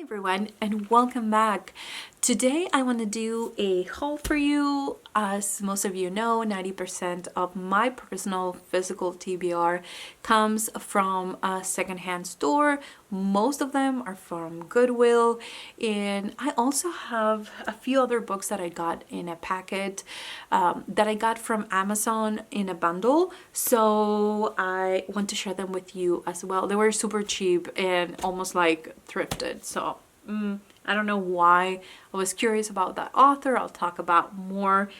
everyone, and welcome back. Today I want to do a haul for you. As most of you know, 90% of my personal physical TBR comes from a secondhand store. Most of them are from Goodwill, and I also have a few other books that I got in a packet that I got from Amazon in a bundle, so I want to share them with you as well. They were super cheap and almost like thrifted, so I don't know why. I was curious about that author. I'll talk about more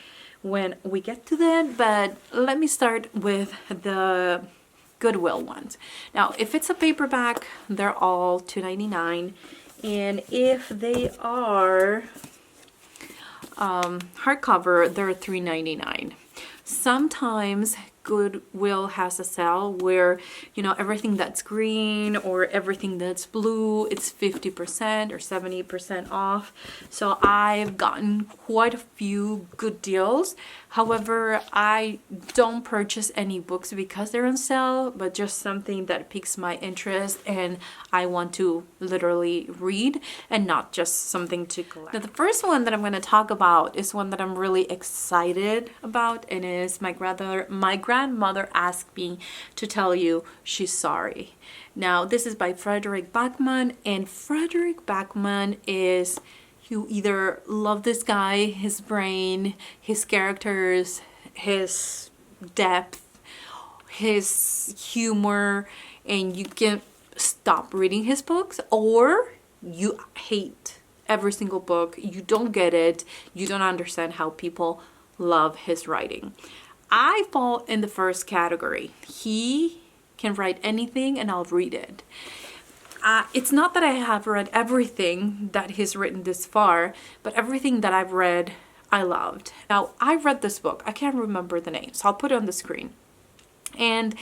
when we get to that, but let me start with the Goodwill ones. Now, if it's a paperback, they're all $2.99, and if they are hardcover, they're $3.99. Sometimes Goodwill has a sale where, you know, everything that's green or everything that's blue, it's 50% or 70% off. So I've gotten quite a few good deals. However, I don't purchase any books because they're on sale, but just something that piques my interest and I want to literally read and not just something to collect. Now, the first one that I'm going to talk about is one that I'm really excited about, and is my grandmother asked me to tell you she's sorry. Now, this is by Frederick Backman, and Frederick Backman is, you either love this guy, his brain, his characters, his depth, his humor, and you can stop reading his books, or you hate every single book. You don't get it. You don't understand how people love his writing. I fall in the first category. He can write anything and I'll read it. It's not that I have read everything that he's written this far, but everything that I've read, I loved. Now, I read this book. I can't remember the name, so I'll put it on the screen. And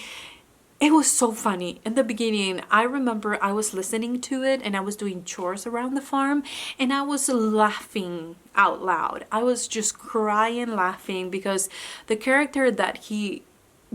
it was so funny. In the beginning, I remember I was listening to it and I was doing chores around the farm and I was laughing out loud. I was just crying laughing because the character that he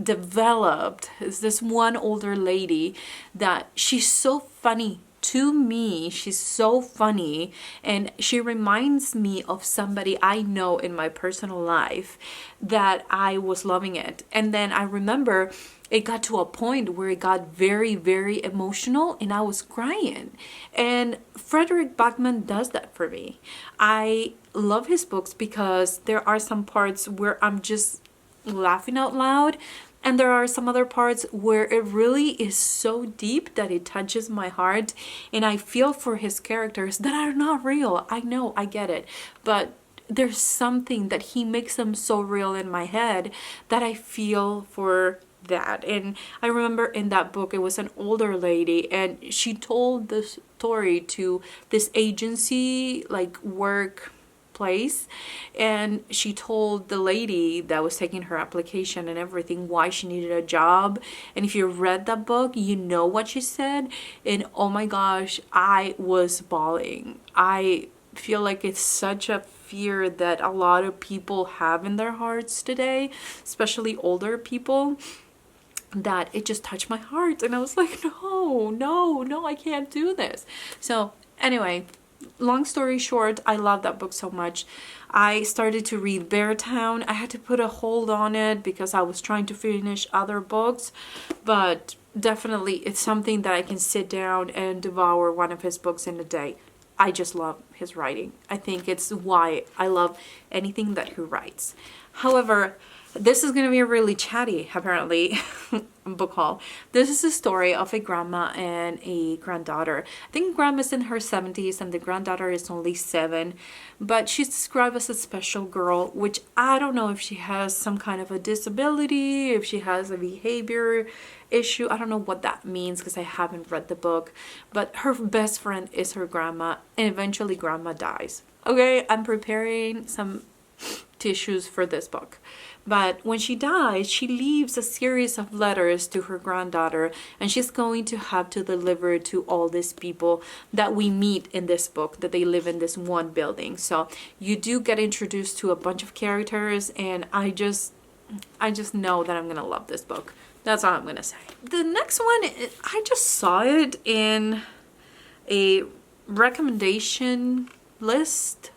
developed is this one older lady that she's so funny to me. She's so funny, and she reminds me of somebody I know in my personal life that I was loving it. And then I remember it got to a point where it got very, very emotional and I was crying. And Frederick Backman does that for me. I love his books because there are some parts where I'm just laughing out loud, and there are some other parts where it really is so deep that it touches my heart, and I feel for his characters that are not real. I know, I get it, but there's something that he makes them so real in my head that I feel for that. And I remember in that book, it was an older lady and she told the story to this agency, like work place, and she told the lady that was taking her application and everything why she needed a job. And if you read that book, you know what she said, and oh my gosh, I was bawling. I feel like it's such a fear that a lot of people have in their hearts today, especially older people, that it just touched my heart. And I was like, no, I can't do this. So anyway, long story short, I love that book so much. I started to read Beartown. I had to put a hold on it because I was trying to finish other books, but definitely it's something that I can sit down and devour one of his books in a day. I just love his writing. I think it's why I love anything that he writes. However, this is going to be a really chatty, apparently, book haul. This is a story of a grandma and a granddaughter. I think grandma's in her 70s and the granddaughter is only 7, but she's described as a special girl, which I don't know if she has some kind of a disability, if she has a behavior issue. I don't know what that means because I haven't read the book, but her best friend is her grandma, and eventually grandma dies. Okay, I'm preparing some tissues for this book. But when she dies, she leaves a series of letters to her granddaughter, and she's going to have to deliver to all these people that we meet in this book, that they live in this one building. So you do get introduced to a bunch of characters, and I just know that I'm gonna love this book. That's all I'm gonna say. The next one, I just saw it in a recommendation list.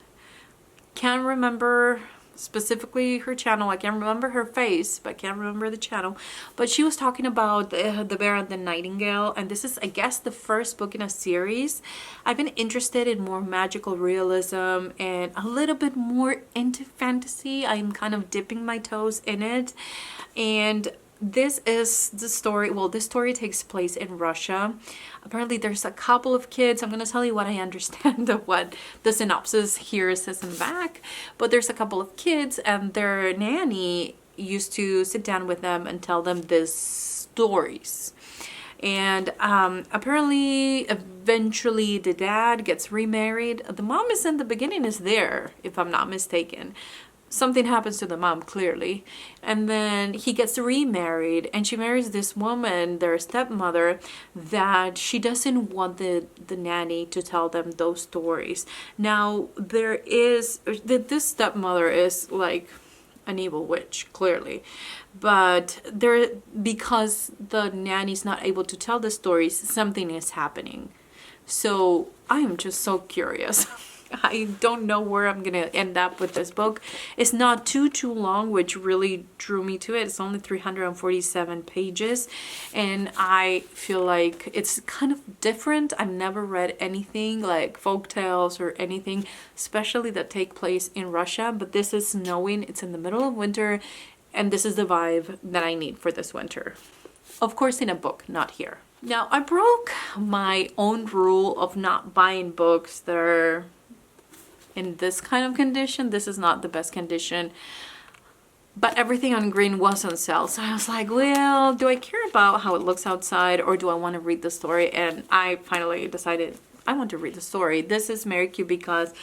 Can't remember specifically her channel. I can't remember her face, but I can't remember the channel. But she was talking about The Bear and the Nightingale, and this is, I guess, the first book in a series. I've been interested in more magical realism and a little bit more into fantasy. I'm kind of dipping my toes in it, and this is the story. Well, this story takes place in Russia. Apparently there's a couple of kids. I'm going to tell you what I understand of what the synopsis here says in the back. But there's a couple of kids, and their nanny used to sit down with them and tell them these stories. And apparently eventually the dad gets remarried. The mom is in the beginning is there, if I'm not mistaken. Something happens to the mom, clearly, and then he gets remarried, and she marries this woman, their stepmother, that she doesn't want the nanny to tell them those stories. Now this stepmother is like an evil witch, clearly, but because the nanny's not able to tell the stories, something is happening. So I am just so curious. I don't know where I'm gonna end up with this book. It's not too long, which really drew me to it. It's only 347 pages, and I feel like it's kind of different. I've never read anything like folk tales or anything, especially that take place in Russia, but this is snowing. It's in the middle of winter, and this is the vibe that I need for this winter. Of course, in a book, not here. Now, I broke my own rule of not buying books that are in this kind of condition. This is not the best condition, but everything on green was on sale. So I was like, well, do I care about how it looks outside, or do I want to read the story? And I finally decided I want to read the story. This is Mary Kubica's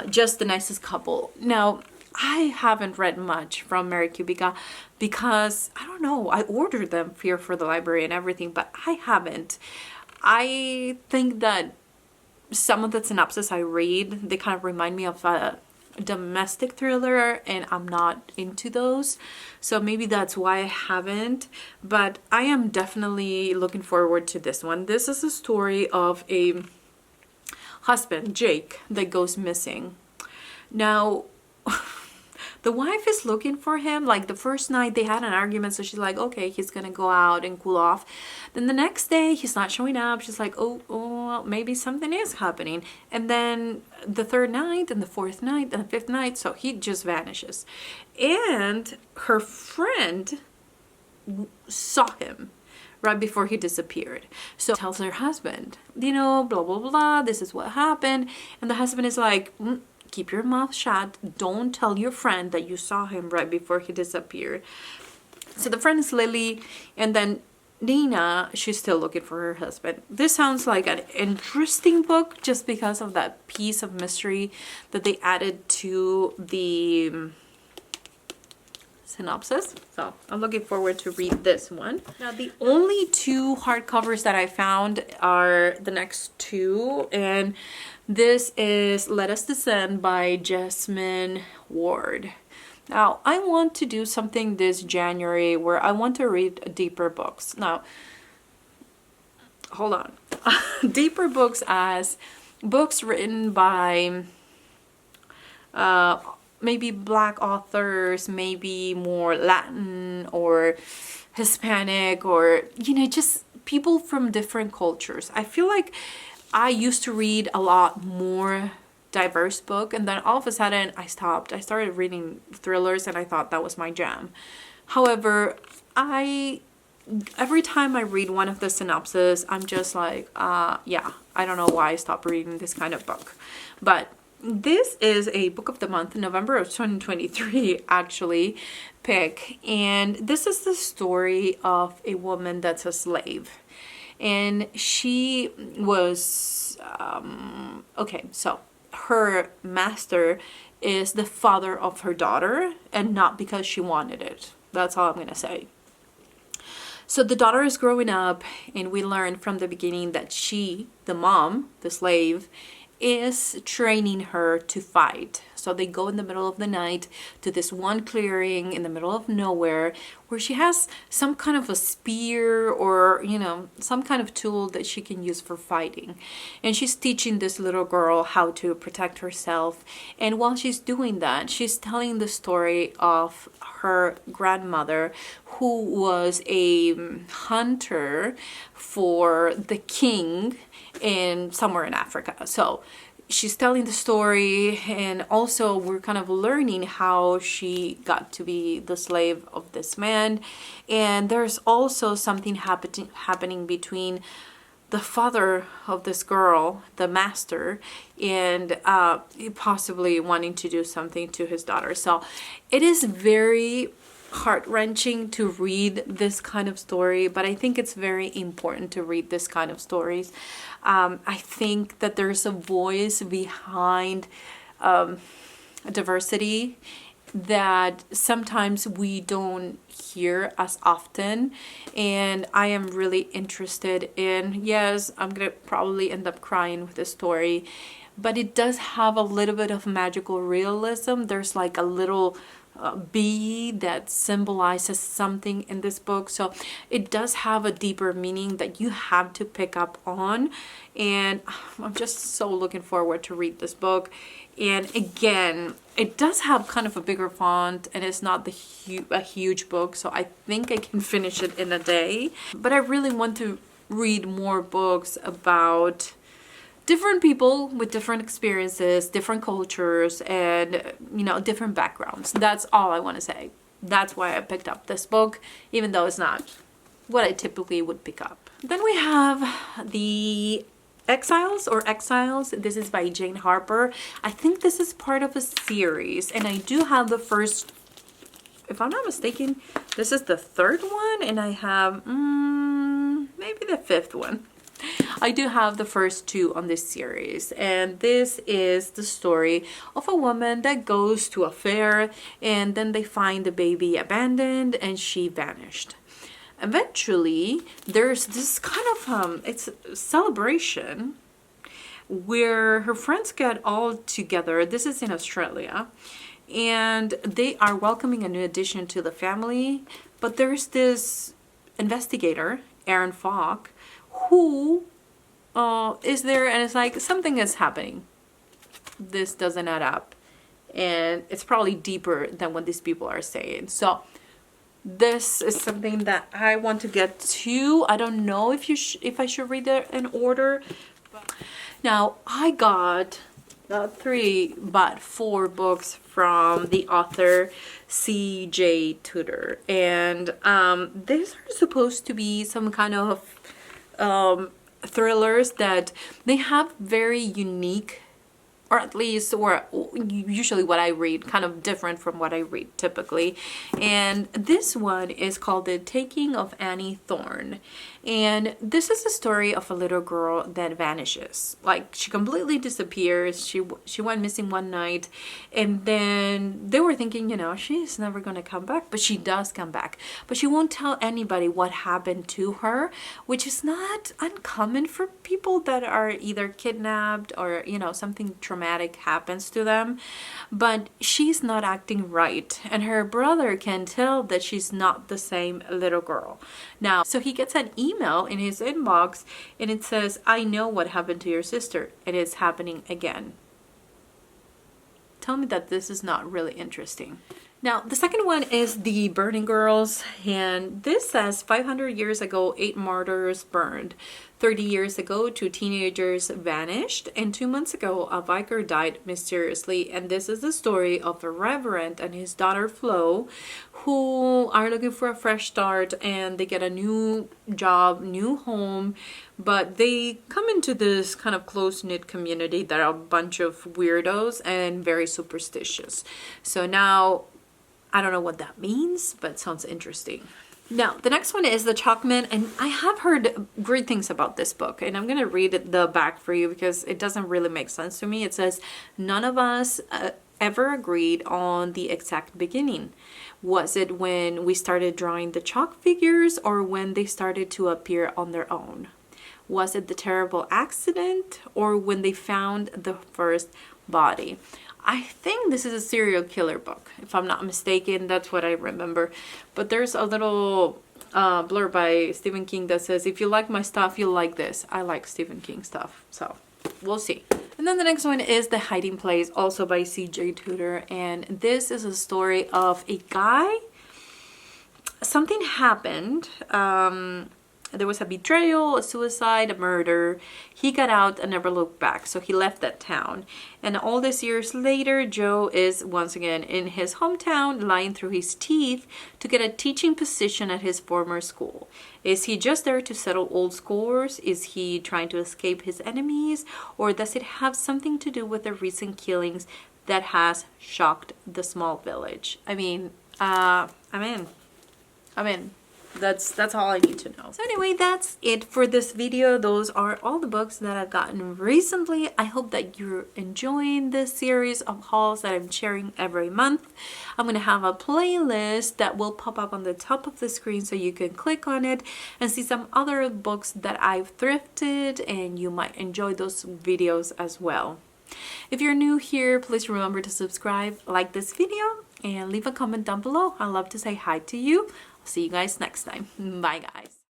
Just the Nicest Couple. Now, I haven't read much from Mary Kubica because, I don't know, I ordered them here for the library and everything, but I haven't. I think that some of the synopsis I read, they kind of remind me of a domestic thriller, and I'm not into those. So maybe that's why I haven't, but I am definitely looking forward to this one. This is a story of a husband, Jake, that goes missing. Now, the wife is looking for him. Like the first night they had an argument, so she's like, okay, he's gonna go out and cool off. Then the next day he's not showing up. She's like, oh, maybe something is happening. And then the third night and the fourth night and the fifth night, so he just vanishes. And her friend saw him right before he disappeared. So tells her husband, you know, blah, blah, blah, this is what happened. And the husband is like, keep your mouth shut. Don't tell your friend that you saw him right before he disappeared. So the friend is Lily, and then Nina, she's still looking for her husband. This sounds like an interesting book just because of that piece of mystery that they added to the synopsis. So I'm looking forward to read this one. Now, the only two hardcovers that I found are the next two, and this is Let Us Descend by Jasmine Ward. Now, I want to do something this January where I want to read deeper books. Now, hold on. Deeper books as books written by maybe Black authors, maybe more Latin or Hispanic, or, you know, just people from different cultures. I feel like I used to read a lot more diverse book, and then all of a sudden I stopped. I started reading thrillers, and I thought that was my jam. However, every time I read one of the synopses, I'm just like, yeah, I don't know why I stopped reading this kind of book. But this is a book of the month, November of 2023, actually, pick. And this is the story of a woman that's a slave. And she was, okay, so her master is the father of her daughter, and not because she wanted it. That's all I'm going to say. So the daughter is growing up, and we learn from the beginning that she, the mom, the slave, is training her to fight. So So they go in the middle of the night to this one clearing in the middle of nowhere where she has some kind of a spear or, you know, some kind of tool that she can use for fighting. And she's teaching this little girl how to protect herself. And while she's doing that, she's telling the story of her grandmother, who was a hunter for the king in somewhere in Africa. So she's telling the story, and also we're kind of learning how she got to be the slave of this man. And there's also something happening between the father of this girl, the master, and possibly wanting to do something to his daughter. So it is very heart-wrenching to read this kind of story, but I think it's very important to read this kind of stories. I think that there's a voice behind diversity that sometimes we don't hear as often, and I am really interested in, yes, I'm gonna probably end up crying with this story, but it does have a little bit of magical realism. There's like a little bee that symbolizes something in this book, so it does have a deeper meaning that you have to pick up on, and I'm just so looking forward to read this book. And again, it does have kind of a bigger font, and it's not a huge book, so I think I can finish it in a day. But I really want to read more books about different people with different experiences, different cultures, and, you know, different backgrounds. That's all I want to say. That's why I picked up this book, even though it's not what I typically would pick up. Then we have the Exiles or Exiles. This is by Jane Harper. I think this is part of a series, and I do have the first, if I'm not mistaken, this is the third one, and I have maybe the fifth one. I do have the first two on this series, and this is the story of a woman that goes to a fair, and then they find the baby abandoned and she vanished. Eventually, there's this kind of it's a celebration where her friends get all together. This is in Australia, and they are welcoming a new addition to the family, but there's this investigator, Aaron Falk, who is there, and it's like something is happening. This doesn't add up, and it's probably deeper than what these people are saying. So this is something that I want to get to. I don't know if I should read it in order. Now I got not 3 but 4 books from the author C.J. Tudor, and these are supposed to be some kind of thrillers that they have very unique, or at least, or usually what I read, kind of different from what I read typically. And this one is called The Taking of Annie Thorne. And this is the story of a little girl that vanishes. Like, she completely disappears. She went missing one night, and then they were thinking, you know, she's never gonna come back, but she does come back. But she won't tell anybody what happened to her, which is not uncommon for people that are either kidnapped or, you know, something traumatic happens to them. But she's not acting right, and her brother can tell that she's not the same little girl. Now, so he gets an email in his inbox, and it says, "I know what happened to your sister, and it's happening again." Tell me that this is not really interesting. Now, the second one is The Burning Girls, and this says 500 years ago, 8 martyrs burned. 30 years ago, 2 teenagers vanished, and 2 months ago, a vicar died mysteriously. And this is the story of a reverend and his daughter Flo, who are looking for a fresh start, and they get a new job, new home, but they come into this kind of close-knit community that are a bunch of weirdos and very superstitious. So now, I don't know what that means, but it sounds interesting. Now, the next one is The Chalkman, and I have heard great things about this book, and I'm going to read the back for you because it doesn't really make sense to me. It says, "None of us ever agreed on the exact beginning. Was it when we started drawing the chalk figures, or when they started to appear on their own? Was it the terrible accident, or when they found the first body?" I think this is a serial killer book, if I'm not mistaken. That's what I remember. But there's a little blurb by Stephen King that says, if you like my stuff, you'll like this. I like Stephen King stuff, so we'll see. And then the next one is The Hiding Place, also by C.J. Tudor. And this is a story of a guy. Something happened. There was a betrayal, a suicide, a murder. He got out and never looked back, so he left that town. And all these years later, Joe is once again in his hometown, lying through his teeth to get a teaching position at his former school. Is he just there to settle old scores? Is he trying to escape his enemies? Or does it have something to do with the recent killings that has shocked the small village? I mean, I'm in. That's all I need to know. So anyway, that's it for this video. Those are all the books that I've gotten recently. I hope that you're enjoying this series of hauls that I'm sharing every month. I'm going to have a playlist that will pop up on the top of the screen so you can click on it and see some other books that I've thrifted, and you might enjoy those videos as well. If you're new here, please remember to subscribe, like this video, and leave a comment down below. I'd love to say hi to you. See you guys next time. Bye, guys.